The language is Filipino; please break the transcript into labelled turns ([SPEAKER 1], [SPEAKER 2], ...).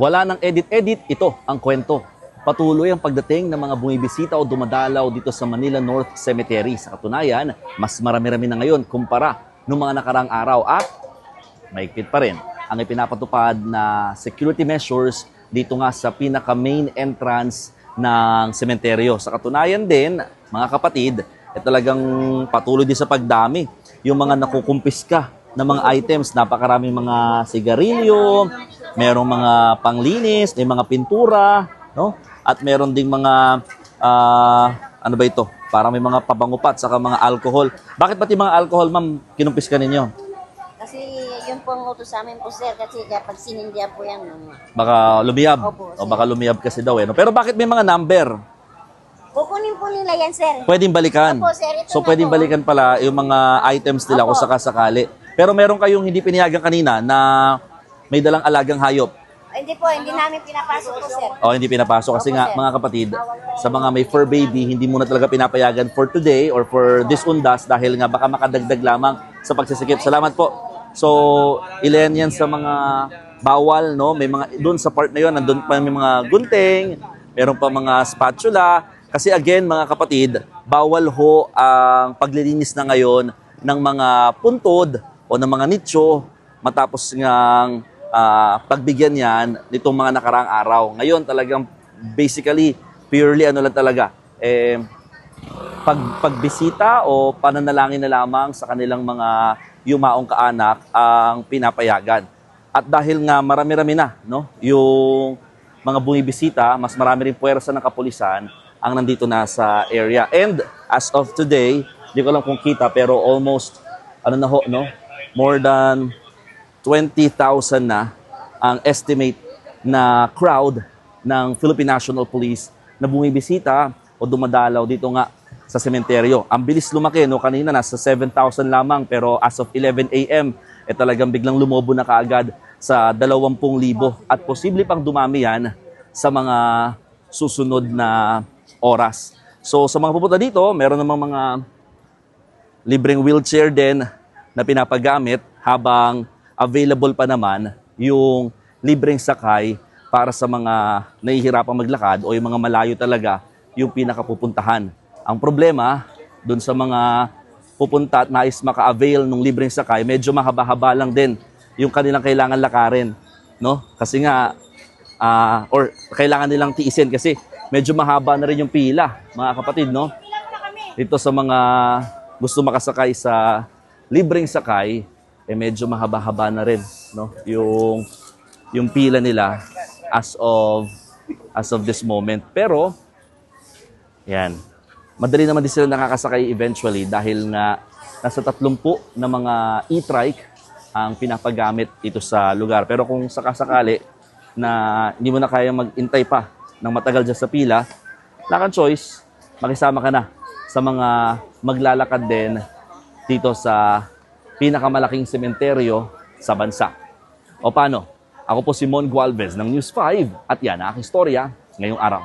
[SPEAKER 1] Wala nang edit-edit, ito ang kwento. Patuloy ang pagdating ng mga bumibisita o dumadalaw dito sa Manila North Cemetery. Sa katunayan, mas marami-rami na ngayon kumpara noong mga nakarang araw at mahigpit pa rin ang ipinapatupad na security measures dito nga sa pinaka-main entrance ng sementeryo. Sa katunayan din, mga kapatid, talagang patuloy din sa pagdami yung mga nakukumpiska na mga items, napakaraming mga sigarilyo, merong mga panglinis, may mga pintura, no? At meron ding mga ano ba ito? Parang may mga pabangupat saka mga alcohol. Bakit pati mga alcohol, ma'am, kinumpiska ninyo?
[SPEAKER 2] Kasi yun po ang utos sa amin po, sir. Kasi kapag sinindihan po yan,
[SPEAKER 1] Baka lumiyab.
[SPEAKER 2] Opo,
[SPEAKER 1] O baka lumiyab kasi daw eh. No? Pero bakit may mga number?
[SPEAKER 2] kukunin po nila yan, sir.
[SPEAKER 1] Pwedeng balikan.
[SPEAKER 2] Opo, sir, ito
[SPEAKER 1] So
[SPEAKER 2] na
[SPEAKER 1] pwedeng
[SPEAKER 2] po.
[SPEAKER 1] balikan pala yung mga items nila kung
[SPEAKER 2] Opo.
[SPEAKER 1] sakasakali. Pero meron kayong hindi pinayagan kanina na may dalang alagang hayop.
[SPEAKER 2] Hindi po, hindi namin pinapasok po, sir.
[SPEAKER 1] O hindi pinapasok kasi
[SPEAKER 2] Opo,
[SPEAKER 1] nga
[SPEAKER 2] sir.
[SPEAKER 1] mga kapatid, sa mga may fur baby, hindi muna talaga pinapayagan for today or for this undas dahil nga baka makadagdag lamang sa pagsisikip. Salamat po. So, ilan yan sa mga bawal, no? May mga doon sa part na yon, nandun pa may mga gunting, meron pa mga spatula. Kasi again, mga kapatid, bawal ho ang paglilinis na ngayon ng mga puntod o ng mga nicho matapos ngang pagbigyan yan nitong mga nakaraang araw. Ngayon talagang basically, purely ano lang talaga, pagbisita o pananalangin na lamang sa kanilang mga yumaong kaanak ang pinapayagan. At dahil nga marami-rami na, no, yung mga bumibisita, mas marami rin puwersa ng kapulisan ang nandito na sa area. And as of today, hindi ko lang kung kita pero almost ano na ho, no, more than 20,000 na ang estimate na crowd ng Philippine National Police na bumibisita o dumadalaw dito nga sa sementeryo. Ang bilis lumaki, no? Kanina nasa 7,000 lamang pero as of 11 a.m. Talagang biglang lumobo na kaagad sa 20,000 at posible pang dumami yan sa mga susunod na oras. So sa mga pupunta dito, meron namang mga libreng wheelchair din na pinapagamit habang available pa naman yung libreng sakay para sa mga nahihirapang maglakad o yung mga malayo talaga yung pinakapupuntahan. Ang problema, dun sa mga pupunta at nais maka-avail ng libreng sakay, medyo mahaba-haba lang din yung kanilang kailangan lakarin, no? Kasi nga, or kailangan nilang tiisin kasi medyo mahaba na rin yung pila, mga kapatid, no? Dito sa mga gusto makasakay sa libreng sakay, medyo mahaba-haba na rin, no? Yung pila nila as of this moment. Pero, yan. Madali naman din sila nakakasakay eventually dahil nga nasa 30 na mga e-trike ang pinapagamit dito sa lugar. Pero kung sakasakali na hindi mo na kaya mag-intay pa ng matagal dyan sa pila, wala kang choice, makisama ka na sa mga maglalakad din dito sa pinakamalaking sementeryo sa bansa. O paano? Ako po si Mon Gualvez ng News 5 at yan ang aking istorya ngayong araw.